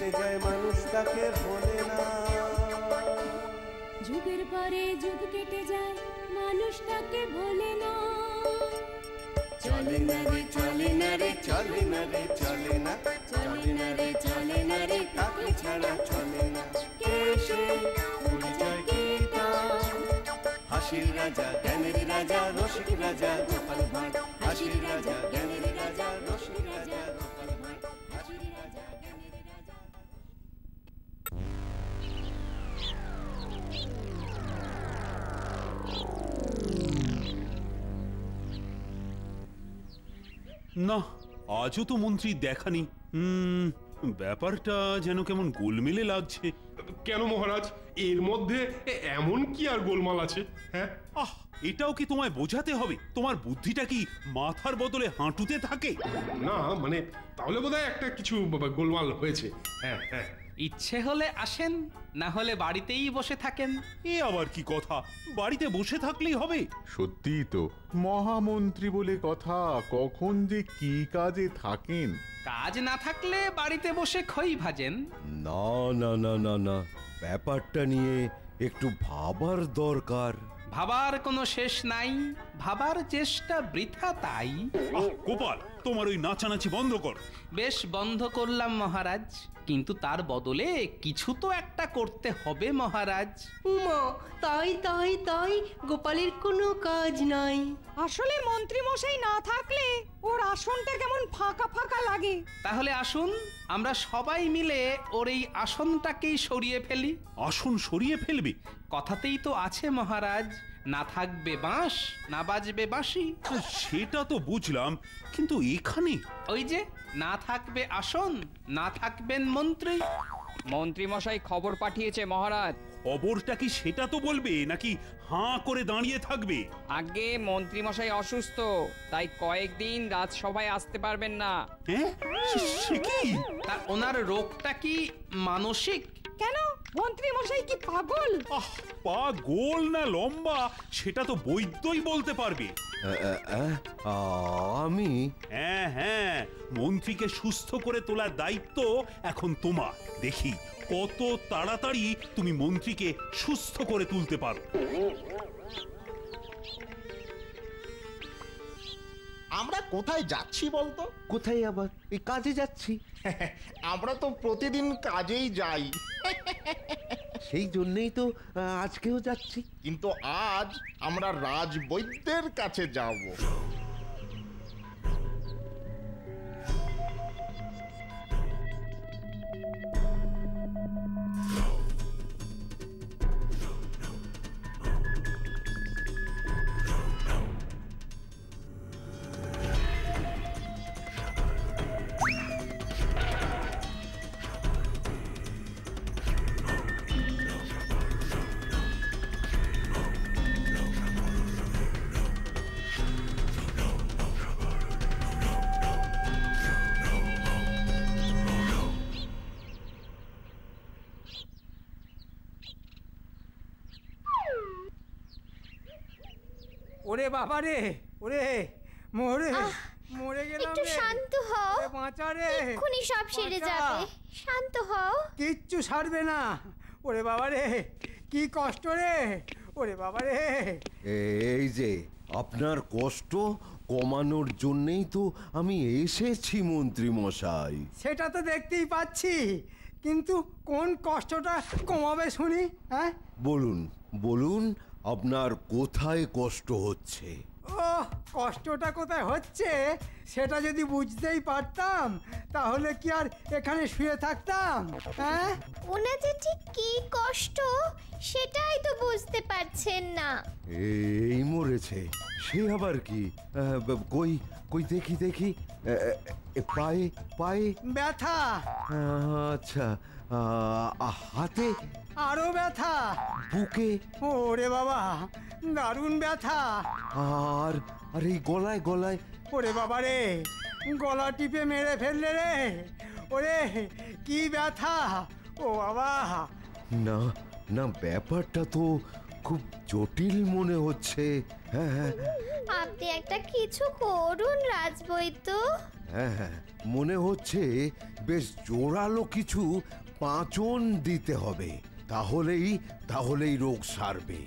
কেটে যায় মানুষ তাকে ভোলে না। যুগের পরে যুগ কেটে যায় মানুষ তাকে ভোলে না। চলে না রে চলে না রে চলে না রে চলে না, চলে না রে চলে না রে তাকে ছাড়া চলে না। কে সে পরিচয় কি তার? হাসির রাজা জ্ঞানের রাজা রসিক রাজা গোপাল ভাঁড়। হাসির রাজা জ্ঞানের রাজা রসিক রাজা গোপাল ভাঁড়। হাসির রাজা জ্ঞানের রাজা। না, আজও তো মন্ত্রী দেখানি। ব্যাপারটা যেন কেমন গোলমেলে লাগছে। কেন মহারাজ, এর মধ্যে এমন কি আর গোলমাল আছে? হ্যাঁ, এটাও কি তোমায় বোঝাতে হবে? তোমার বুদ্ধিটা কি মাথার বদলে হাঁটুতে থাকে? না মানে তাহলে বোধহয় একটা কিছু গোলমাল হয়েছে। হ্যাঁ হ্যাঁ, ইচ্ছে হলে আসেন, না হলে বাড়িতেই বসে থাকেন। এ আবার কি কথা? বাড়িতে বসে থাকলেই হবে? সত্যিই তো, মহামন্ত্রী বলে কথা, কখন যে কি কাজে থাকেন। কাজ না থাকলে বাড়িতে বসে খই ভাজেন। না না না না না, ব্যাপারটা নিয়ে একটু ভাবার দরকার। ভাবার কোনো শেষ নাই, ভাবার চেষ্টা বৃথা তাই। গোপাল, তোমার ওই নাচানাচি বন্ধ কর। বেশ, বন্ধ করলাম মহারাজ, কিন্তু তার বদলে কিছু তো একটা করতে হবে মহারাজ। উমা, তাই তাই তাই, গোপালের কোনো কাজ নাই। আসলে মন্ত্রী মশাই না থাকলে ওর আসনটা কেমন ফাঁকা ফাঁকা লাগে। তাহলে আসুন আমরা সবাই মিলে ওর এই আসনটাকেই সরিয়ে ফেলি। আসন সরিয়ে ফেলবে? কথাতেই তো আছে মহারাজ, না থাকবে বাঁশ, না বাজবে বাঁশি। সেটা তো বুঝলাম, কিন্তু এখানে ওই যে না থাকবে আসন, না থাকবেন মন্ত্রী। মন্ত্রী মশাই খবর পাঠিয়েছে মহারাজ। খবরটা কি সেটা তো বলবে, নাকি হাঁ করে দাঁড়িয়ে থাকবে? আগে মন্ত্রী মশাই অসুস্থ, তাই কয়েকদিন রাজসভায় আসতে পারবেন না। সে কি? তা ওনার রোগটা কি মানসিক? কেন, মন্ত্রী মশাই কি পাগল? পাগল না লম্বা সেটা তো বৈদ্যই বলতে পারবে। আমি? হ্যাঁ হ্যাঁ, মন্ত্রীকে সুস্থ করে তোলার দায়িত্ব এখন তোমার। দেখি কত তাড়াতাড়ি তুমি মন্ত্রীকে সুস্থ করে তুলতে পারো। আমরা কোথায় যাচ্ছি বলতো? কোথায় আবার? এই কাজে যাচ্ছি। আমরা তো প্রতিদিন কাজেই যাই। সেই জন্যই তো আজকেও যাচ্ছি। কিন্তু আজ আমরা রাজবৈদ্যের কাছে যাব। ওরে বাবা রে, ওরে মরে মরে গেলাম রে। একটু শান্ত হও, বাঁচা রে, এক্ষুনি সব সেরে যাবে। শান্ত হও। কিচ্ছু সারবে না। ওরে বাবা রে, কি কষ্ট রে। ওরে বাবা রে। এই যে আপনার কষ্ট কমানোর জন্যই তো আমি এসেছি মন্ত্রী মশাই। সেটা তো দেখতেই পাচ্ছি, কিন্তু কোন কষ্টটা কমাবে শুনি? হ্যাঁ বলুন বলুন, আপনার কোথায় কষ্ট হচ্ছে? ও, কষ্টটা কোথায় হচ্ছে সেটা যদি বুঝতেই পারতাম তাহলে কি আর এখানে শুয়ে থাকতাম? হ্যাঁ, ওনার যে ঠিক কি কষ্ট সেটাই তো বুঝতে পারছেন না। এই মরেছে, সে আবার কি? কই কই দেখি দেখি। পায়ে পায়ে ব্যথা। আচ্ছা, হাতে আরো ব্যথা। বুকে? ওরে বাবা, দারুণ ব্যথা। আর আর এই গলায় গলায়? ওরে বাবা রে, গলা টিপে মেরে ফেললে রে। ওরে কি ব্যথা। ও বাবা। না না, ব্যাপারটা তো খুব জটিল মনে হচ্ছে। হ্যাঁ হ্যাঁ আপনি একটা কিছু করুন রাজবৈদ্য। হ্যাঁ, মনে হচ্ছে বেশ জোরালো কিছু পাঁচন দিতে হবে, তাহলেই রোগ সারবে।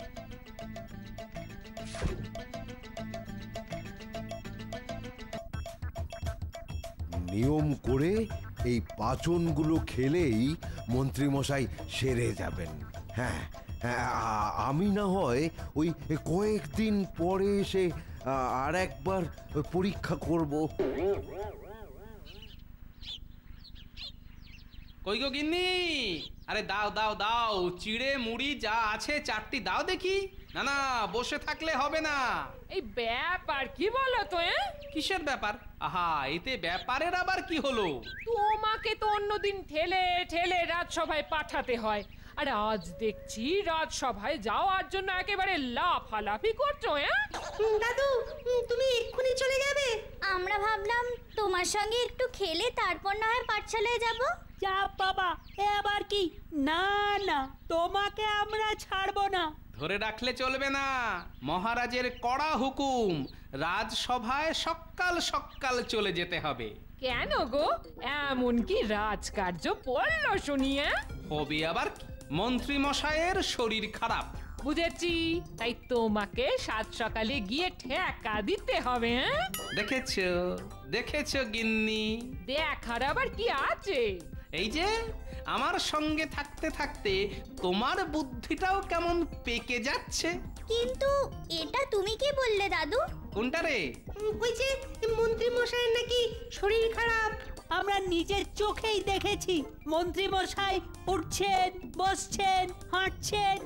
নিয়ম করে এই পাঁচনগুলো খেলেই মন্ত্রীমশাই সেরে যাবেন। হ্যাঁ, আমি না হয় ওই কয়েকদিন পরে এসে আর একবার পরীক্ষা করব। কই গো গিন্নি, আরে দাও দাও দাও, চিড়ে মুড়ি যা আছে চারটি দাও দেখি। না না, বসে থাকলে হবে না। এই ব্যাপার কি বলো তো? কিসের ব্যাপার? আহা, এতে ব্যাপারের আবার কি হলো? তোমাকে তো অন্যদিন ঠেলে ঠেলে রাজসভায় পাঠাতে হয়, আর আজ দেখছি রাজসভায় যাওয়ার জন্য একেবারে লাফালাফি করছো। দাদু, তুমি এক্ষুনি চলে যাবে? আমরা ভাবলাম তোমার সঙ্গে একটু খেলে তারপর না হয় পাঠশালায় যাব। যা বাবা, এবার কি? না না, তোমাকে আমরা ছাড়বো না। ধরে রাখলে চলবে না, মহারাজের কড়া হুকুম, রাজসভায় সকাল সকাল চলে যেতে হবে। কেন গো, এমন কি রাজকার্য পড়লো শুনিয়ে? হবে আবার কি, মন্ত্রী মশাইয়ের শরীর খারাপ। বুঝেছি, তাই তোমাকে সাত সকালে গিয়ে ঠেকা দিতে হবে। দেখেছো দেখেছো গিন্নি, দেখার আবার কি আছে? এই যে আমার সঙ্গে থাকতে থাকতে তোমার বুদ্ধিটাও কেমন পেকে যাচ্ছে। কিন্তু এটা তুমি কি বললে দাদু? কোনটা রে? ওই যে মন্ত্রী মশাইয়ের নাকি শরীর খারাপ। আমরা নিজের চোখেই দেখেছি, মন্ত্রী মশাই উঠছেন, বসছেন, হাঁটছেন।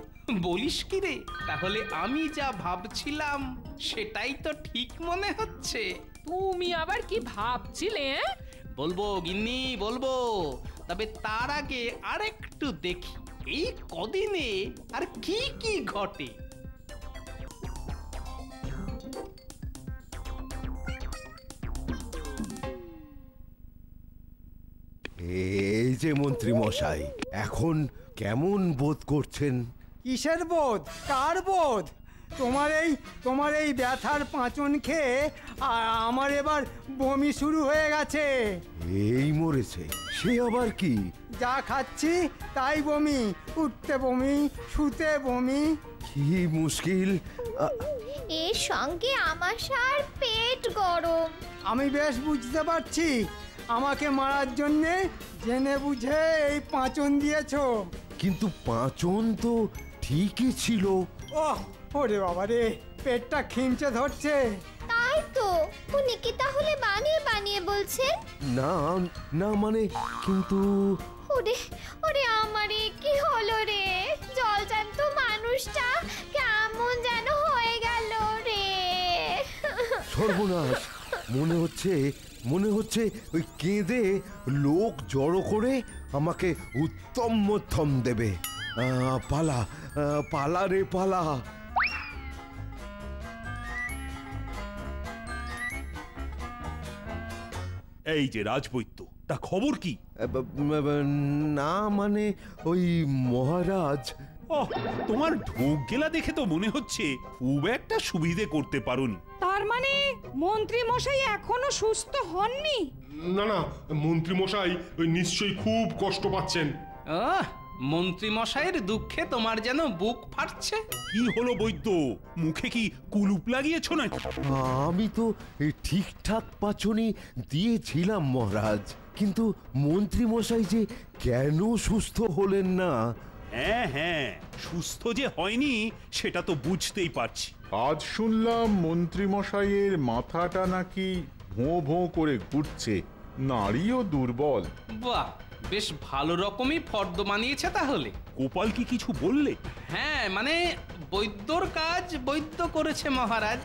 বলিস কি রে? তাহলে আমি যা ভাবছিলাম সেটাই তো ঠিক মনে হচ্ছে। তুমি আবার কি ভাবছিলে? বলবো গিন্নি, বলবো, তবে তার আগে আরেকটু দেখি এই কদিনে আর কি কি ঘটে। এই যে মন্ত্রী মশাই, এখন কেমন বোধ করছেন? কিসের বোধ? কার বোধ? তোমার এই ব্যথার পাঁচন খেয়ে আমার এবার বমি শুরু হয়ে গেছে। এই মরেছে, সে আবার কি? যা খাচ্ছি তাই বমি, উঠতে বমি, শুতে বমি। কি মুশকিল! এর সঙ্গে আমার সার পেট গরম। আমি বেশ বুঝতে পারছি, আমাকে মারার জন্যে জেনে বুঝে এই পাঁচন দিয়েছো। কিন্তু পাঁচন তো ঠিকই ছিল। ওহ, ওরে বাবা রে, পেটটা খিমচে ধরছে। তাই তো, উনি কি তাহলে বানিয়ে বানিয়ে বলছেন? না না, মানে কিন্তু ওরে ওরে, আমারে কি হলো রে? জলজান্ত মানুষটা কেমন যেন হয়ে গেল রে। সর্বনাশ, মনে হচ্ছে ওই কেঁদে লোক জড়ো করে আমাকে উত্তম মধ্যম দেবে। পালা রে পালা। এই যে রাজবৈদ্য, তা খবর কি? না মানে ওই মহারাজ। তোমার ঢোক গেলা দেখে তো মনে হচ্ছে খুব একটা সুবিধে করতে পারোনি। তার মানে মন্ত্রী মশাই এখনো সুস্থ হননি? না না, মন্ত্রী মশাই ওই নিশ্চয়ই খুব কষ্ট পাচ্ছেন। মন্ত্রী মশাইয়ের দুঃখে তোমার যেন বুক ফাটছে। কি হলো বৈদ্য, মুখে কি কুলুপ লাগিয়েছো নাকি? আমি তো ঠিকঠাক পাচনি দিয়েছিলাম মহারাজ, কিন্তু মন্ত্রী মশাই যে কেন সুস্থ হলেন না। হ্যাঁ হ্যাঁ, সুস্থ যে হয়নি সেটা তো বুঝতেই পারছি। আজ শুনলাম মন্ত্রী মশাইয়ের মাথাটা নাকি ভোঁ ভোঁ করে ঘুরছে, নাড়িও দুর্বল। বাহ, বেশ ভালো রকমই ফর্দ মানিয়েছে তাহলে। গোপাল কি কিছু বললে? হ্যাঁ, মানে বৈদ্যর কাজ বৈদ্য করেছে মহারাজ।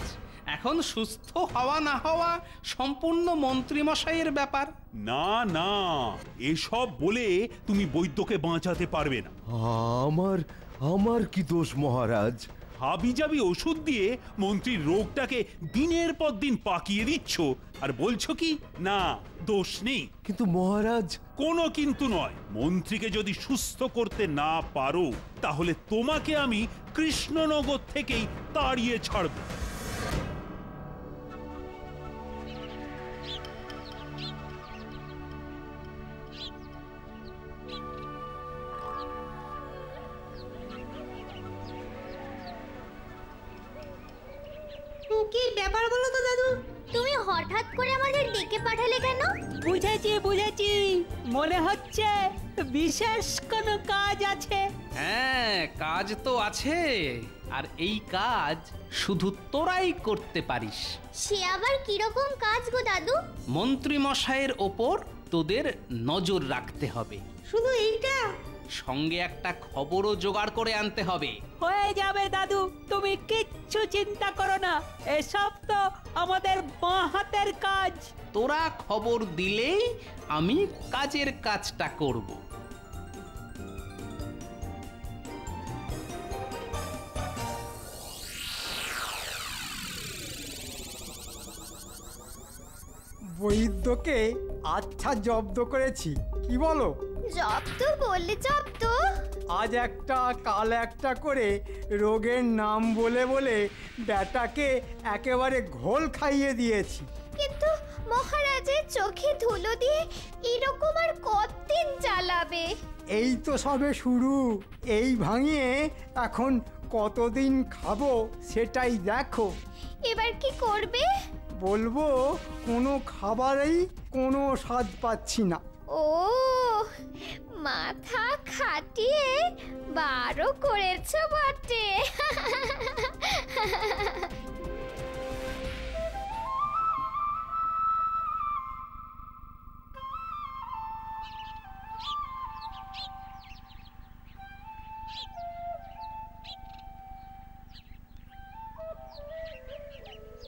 এখন সুস্থ হওয়া না হওয়া সম্পূর্ণ মন্ত্রী মশাইয়ের ব্যাপার। না না, এসব বলে তুমি বৈদ্যকে বাঁচাতে পারবে না। আমার কি দোষ মহারাজ? হাবিজাবি ওষুধ দিয়ে মন্ত্রীর রোগটাকে দিনের পর দিন পাকিয়ে দিচ্ছ আর বলছো কি না দোষ নেই। কিন্তু মহারাজ, কোনো কিন্তু নয়। মন্ত্রীকে যদি সুস্থ করতে না পারো তাহলে তোমাকে আমি কৃষ্ণনগর থেকেই তাড়িয়ে ছাড়ব। কি ব্যাপার বলো তো দাদু? তুমি হঠাৎ করে আমাদের ডেকে পাঠালে কেন? বুঝেছি, মনে হচ্ছে বিশেষ কোনো কাজ আছে। হ্যাঁ, কাজ তো আছে, আর এই কাজ শুধু তোরাই করতে পারিস। সে আবার কিরকম কাজ গো দাদু? মন্ত্রী মশাইয়ের ওপর তোদের নজর রাখতে হবে। শুধু এইটা? সঙ্গে একটা খবরও জোগাড় করে আনতে হবে। হয়ে যাবে দাদু, তুমি কিচ্ছু চিন্তা করো না, এসব তো আমাদের বাঁ হাতের কাজ। তোরা খবর দিলেই আমি কাজের কাজটা করব। বৈদ্যকে আচ্ছা জব্দ করেছি, কি বলো? জব্দ বললে জব্দ? আজ একটা কাল একটা করে রোগের নাম বলে বলে ব্যাটাকে একেবারে ঘোল খাইয়ে দিয়েছি। কিন্তু মহারাজের চোখে ধুলো দিয়ে এরকম আর কতদিন চালাবে? এই তো সবে শুরু, এই ভাঙিয়ে এখন কতদিন খাবো সেটাই দেখো। এবার কি করবে? বলবো কোনো খাবারেই কোনো স্বাদ পাচ্ছি না। ও, মাথা খাটিয়ে বারো করেছো বটে।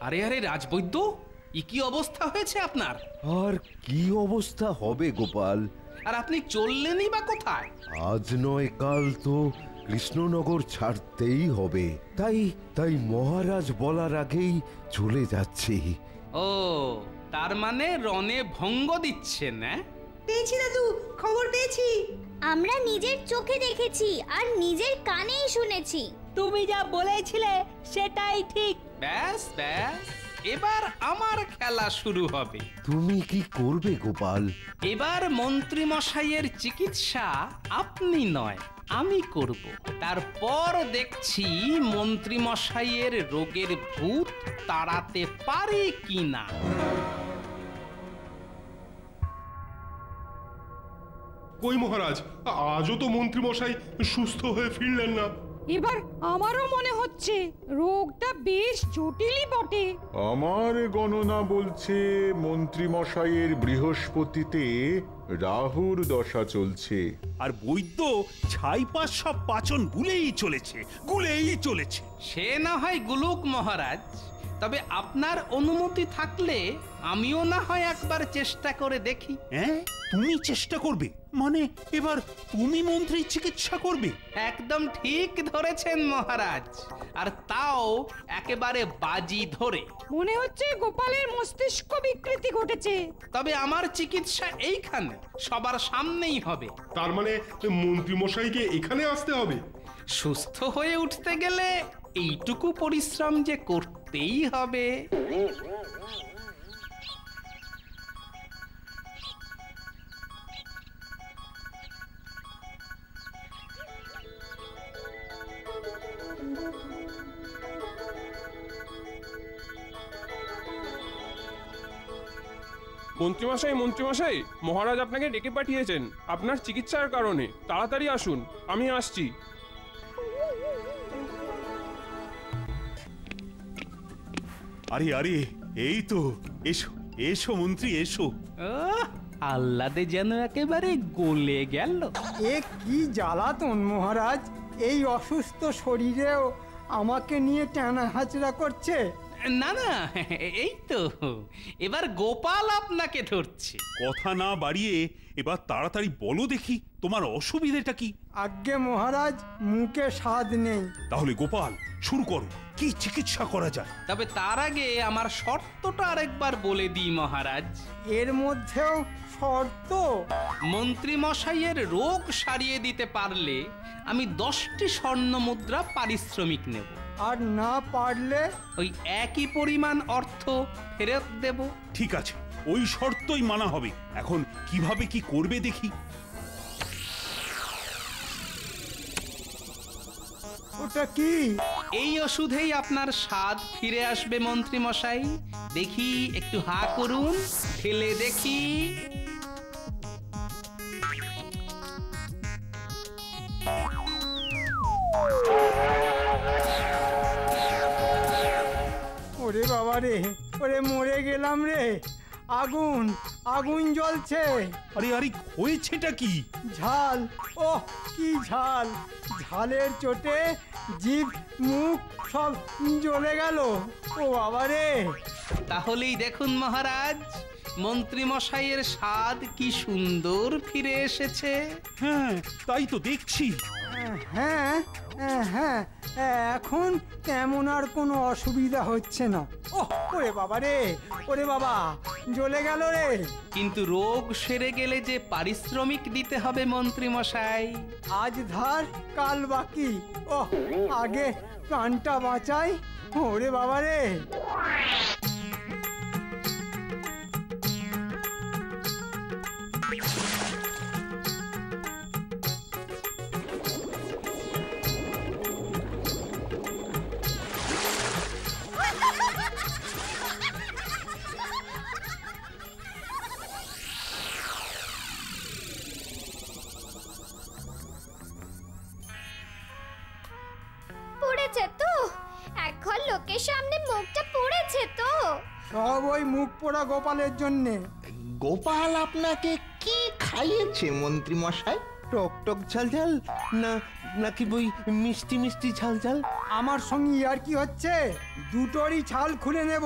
আরে আরে রাজবৈদ্য, কি অবস্থা হয়েছে আপনার? আর কি অবস্থা হবে গোপাল? আর আপনি চললেনই বা কোথায়? আজ নয় কাল তো কৃষ্ণনগর ছাড়তেই হবে, তাই মহারাজ বলার আগেই চলে যাচ্ছি। ও, তার মানে রণে ভঙ্গ দিচ্ছেন? না পেয়েছি দাদু, খবর পেয়েছি। আমরা নিজের চোখে দেখেছি আর নিজের কানেই শুনেছি। তুমি যা বলেছিলে সেটাই ঠিক। ব্যাস ব্যাস, এবার আমার খেলা শুরু হবে। তুমি কি করবে গোপাল? এবার মন্ত্রী মশাইয়ের চিকিৎসা আপনি নয় আমি করব। তারপর দেখছি মন্ত্রী মশাইয়ের রোগের ভূত তাড়াতে পারে কিনা। কই মহারাজ, আজও তো মন্ত্রী মশাই সুস্থ হয়ে ফিরলেন না। এবার আমারও মনে হচ্ছে রোগটা বেশ জটিলই বটে। আমার গণনা বলছে মন্ত্রী মশাইয়ের বৃহস্পতিতে রাহুর দশা চলছে। আর বৈদ্য ছাইপাশ সব পাচন গুলেই চলেছে। সে না হয় গুলুক মহারাজ, তবে আপনার অনুমতি থাকলে আমিও না হয় একবার চেষ্টা করে দেখি। হ্যাঁ, তুমি চেষ্টা করবে? মানে এবার তুমি মন্ত্রীর চিকিৎসা করবে? একদম ঠিক ধরেছেন মহারাজ, আর তাও একেবারে বাজি ধরে। মনে হচ্ছে গোপালের মস্তিষ্ক বিকৃতি ঘটেছে। তবে আমার চিকিৎসা এইখানে সবার সামনেই হবে। তার মানে মন্ত্রী মশাইকে এখানে আসতে হবে? সুস্থ হয়ে উঠতে গেলে এইটুকু পরিশ্রম যে করতেই হবে। মন্ত্রীমশাই, মহারাজ আপনাকে ডেকে পাঠিয়েছেন আপনার চিকিৎসার কারণে। তাড়াতাড়ি আসুন, আমি আসছি। আরে এই তো, এসো মন্ত্রী এসো। আহ্লাদে যেন একেবারে গলে গেল। এ কি জ্বালাতন মহারাজ, এই অসুস্থ শরীরেও আমাকে নিয়ে টানা হাঁচড়া করছে। না না, এই তো এবার গোপাল আপনাকে ধরছে। কথা না বাড়িয়ে এবার তাড়াতাড়ি বলো দেখি তোমার অসুবিধেটা কি? আজ্ঞে মহারাজ, মুখে স্বাদ নেই। তাহলে গোপাল শুরু করো, কি চিকিৎসা করা যায়? তবে তার আগে আমার শর্তটা আরেকবার বলে দিই মহারাজ। এর মধ্যেও শর্ত? মন্ত্রী মশাইয়ের রোগ সারিয়ে দিতে পারলে আমি 10টি স্বর্ণ মুদ্রা পারিশ্রমিক নেব। আর না পারলে ওই একই পরিমাণ অর্থ ফেরত দেব। ঠিক আছে, ওই শর্তই মানা হবে। এখন কিভাবে কি করবে দেখি। ওটা কি? এই ওষুধেই আপনার স্বাদ ফিরে আসবে মন্ত্রী মশাই। দেখি একটু হা করুন, খেলে দেখি। ওরে বাবা রে, ওরে মরে গেলাম রে। আগুন, আগুন জ্বলছে। আরে আরে, হয়েছেটা কি? ঝাল, ওহ কি ঝাল! ঝালের চোটে জিভ মুখ সব জ্বলে গেল। ও বাবা রে! তাহলেই দেখুন মহারাজ, মন্ত্রী মশাইয়ের স্বাদ কি সুন্দর ফিরে এসেছে। হ্যাঁ, তাই তো দেখছি। হ্যাঁ হ্যাঁ, এখন তেমন আর কোনো অসুবিধা হচ্ছে না। ওরে বাবা রে, ওরে বাবা, জ্বলে গেল রে। কিন্তু রোগ সেরে গেলে যে পারিশ্রমিক দিতে হবে মন্ত্রী মশাই। আজ ধার কাল বাকি। আগে প্রাণটা বাঁচাই। ওরে বাবা রে! পড়েছে তো? এখন লোকের সামনে মুখটা পড়েছে তো? সব ওই মুখ পোড়া গোপালের জন্যে। গোপাল আপনাকে কি খাইয়েছে মন্ত্রী মশাই? টক টক ঝাল ঝাল না, নাকি বই মিষ্টি মিষ্টি ঝাল ঝাল? আমার সঙ্গে আর কি হচ্ছে? দুটোরই ছাল খুলে নেব।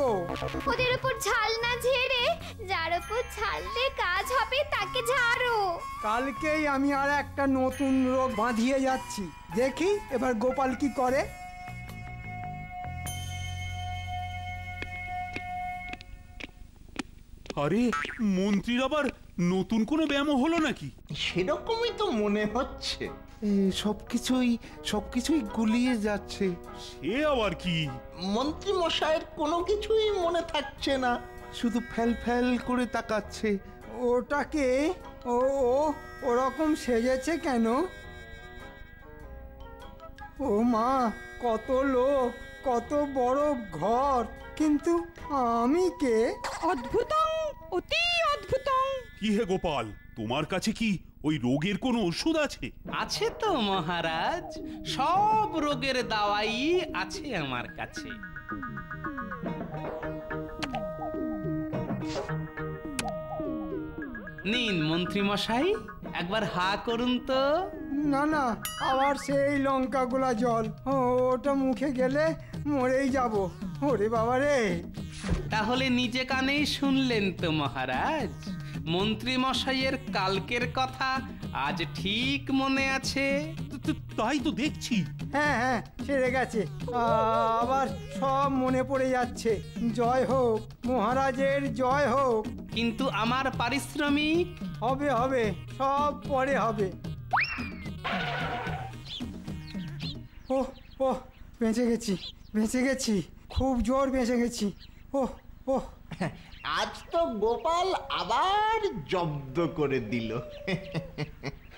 ওদের উপর ঝাল না ঝেড়ে যার উপর ঝাল দিয়ে কাজ হবে তাকে ঝাড়ো। কালকেই আমি আর একটা নতুন রোগ বাঁধিয়ে যাচ্ছি। দেখি এবার গোপাল কি করে। আরে, মন্ত্রীর আবার নতুন কোনো ব্যায়াম হলো নাকি? সেরকমই তো মনে হচ্ছে। সবকিছুই গুলিয়ে যাচ্ছে। সে আবার কি? মন্ত্রী মশাইয়ের কোনো কিছুই মনে থাকছে না, শুধু ফ্যাল ফ্যাল করে তাকাচ্ছে। ওটাকে ও ওরকম সেজেছে কেন? ও মা, কত লোক, কত বড় ঘর, কিন্তু আমি কে? অদ্ভুতং, অতি অদ্ভুতং। কি হে গোপাল, তোমার কাছে কি ওই রোগের কোনো ওষুধ আছে? আছে তো মহারাজ, সব রোগের দাওয়াই আছে আমার কাছে। নিন মন্ত্রী মশাই, একবার হা করুন তো। না না, আবার সেই লঙ্কা গোলা জল। ওটা মুখে গেলে মরেই যাব। ওরে বাবা রে! তাহলে নিজে কানেই শুনলেন তো মহারাজ, মন্ত্রী মশাইয়ের কালকের কথা আজ ঠিক মনে আছে। তাই তো দেখছি। হ্যাঁ হ্যাঁ, সেরে গেছে। আবার সব মনে পড়ে যাচ্ছে। জয় হোক, মহারাজের জয় হোক। কিন্তু আমার পারিশ্রমিক? হবে হবে, সব পরে হবে। ও বেঁচে গেছি, বেঁচে গেছি, খুব জোর বেঁচে গেছি। ও আজ তো গোপাল আবার জব্দ করে দিল।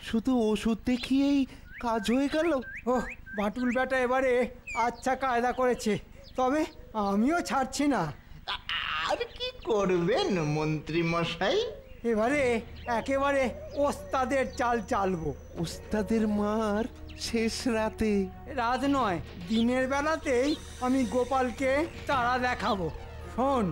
শুধু ওষুধ দেখিয়েই কাজ হয়ে গেল। বাটুল বেটা এবারে আচ্ছা কায়দা করেছে। তবে আমিও ছাড়ছি না। আর কি করবেন মন্ত্রী মশাই? এবারে একেবারে ওস্তাদের চাল চালবো। ওস্তাদের মার শেষ রাতে? রাত নয়, দিনের বেলাতেই আমি গোপালকে তারা দেখাবো। শোন,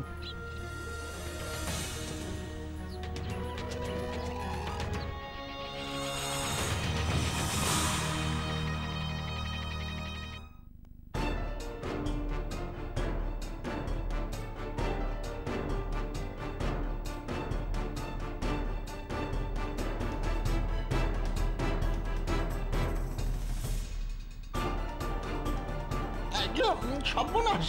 সর্বনাশ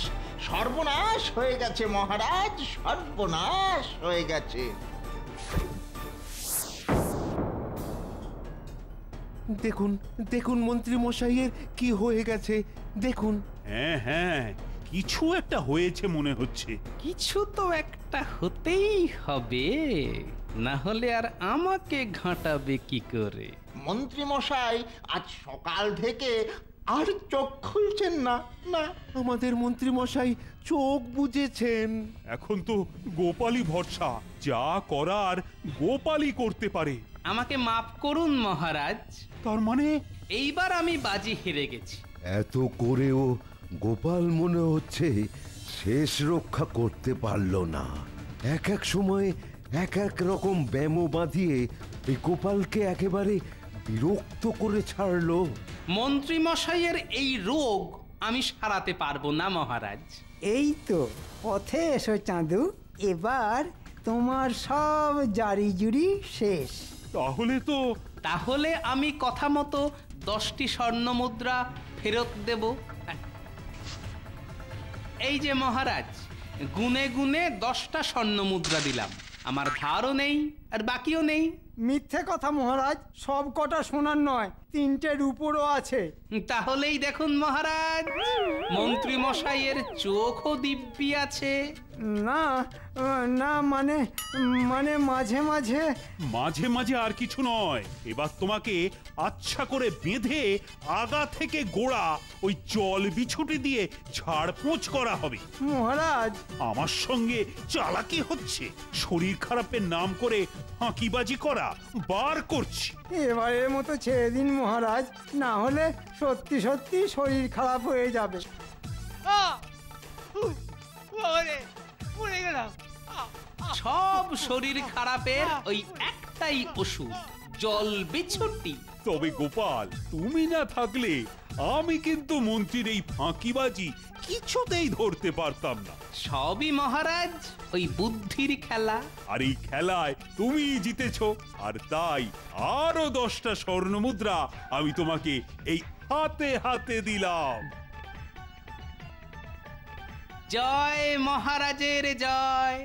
সর্বনাশ হয়ে গেছে মহারাজ, সর্বনাশ হয়ে গেছে। দেখুন দেখুন মন্ত্রী মশাইয়ের কি হয়ে গেছে দেখুন। হ্যাঁ হ্যাঁ, কিছু একটা হয়েছে মনে হচ্ছে। কিছু তো একটা হতেই হবে, না হলে আর আমাকে ঘাঁটাবে কি করে? মন্ত্রী মশাই আজ সকাল থেকে আর চোখ খুলছেন না। না, আমাদের মন্ত্রী মশাই চোখ বুজেছেন। এখন তো গোপালই ভরসা, যা করার গোপালই করতে পারে। আমাকে মাফ করুন মহারাজ। তার মানে এইবার আমি বাজি হেরে গেছি। এত করেও গোপাল মনে হচ্ছে শেষ রক্ষা করতে পারল না। এক এক সময় এক এক রকম ব্যামো বাঁধিয়ে এই গোপালকে একেবারে বিরক্ত করে ছাড়লো। মন্ত্রী মশাইয়ের এই রোগ আমি সারাতে পারবো না মহারাজ। এই তো পথে এসো চাঁদু, এবার তোমার সব জারি জুরি শেষ। তাহলে আমি কথা মতো 10টি স্বর্ণ মুদ্রা ফেরত দেব। এই যে মহারাজ, গুনে গুনে 10টা স্বর্ণ মুদ্রা দিলাম। আমার ধারও নেই আর বাকিও নেই। মিথ্যে কথা মহারাজ, সব কটা সোনার নয়, 3টের উপরও আছে। তাহলেই দেখুন মহারাজ, মন্ত্রী মশাইয়ের চোখও দিব্যি আছে। না না, মানে মানে মাঝে মাঝে মাঝে মাঝে আর কিছু নয়। এবার তোমাকে আচ্ছা করে বেঁধে আগা থেকে গোড়া ওই জল বিছুটি দিয়ে ঝাড়পোঁছ করা হবে। মহারাজ, আমার সঙ্গে চালাকি হচ্ছে, শরীর খারাপের নাম করে ফাঁকিবাজি করা বার করছি। এবারের মতো ছেড়ে দিন মহারাজ, না হলে সত্যি সত্যি শরীর খারাপ হয়ে যাবে। সব শরীর খারাপের ওই একটাই ওষুধ, জল বিছুটি। তবে গোপাল, তুমি না থাকলে আমি কিন্তু মন্ত্রীর এই ফাঁকিবাজি কিছুতেই ধরতে পারতাম না। সবই মহারাজ ওই বুদ্ধির খেলা। আর এই খেলায় তুমি জিতেছো, আর তাই আরো 10টা স্বর্ণ মুদ্রা আমি তোমাকে এই হাতে হাতে দিলাম। জয় মহারাজের জয়।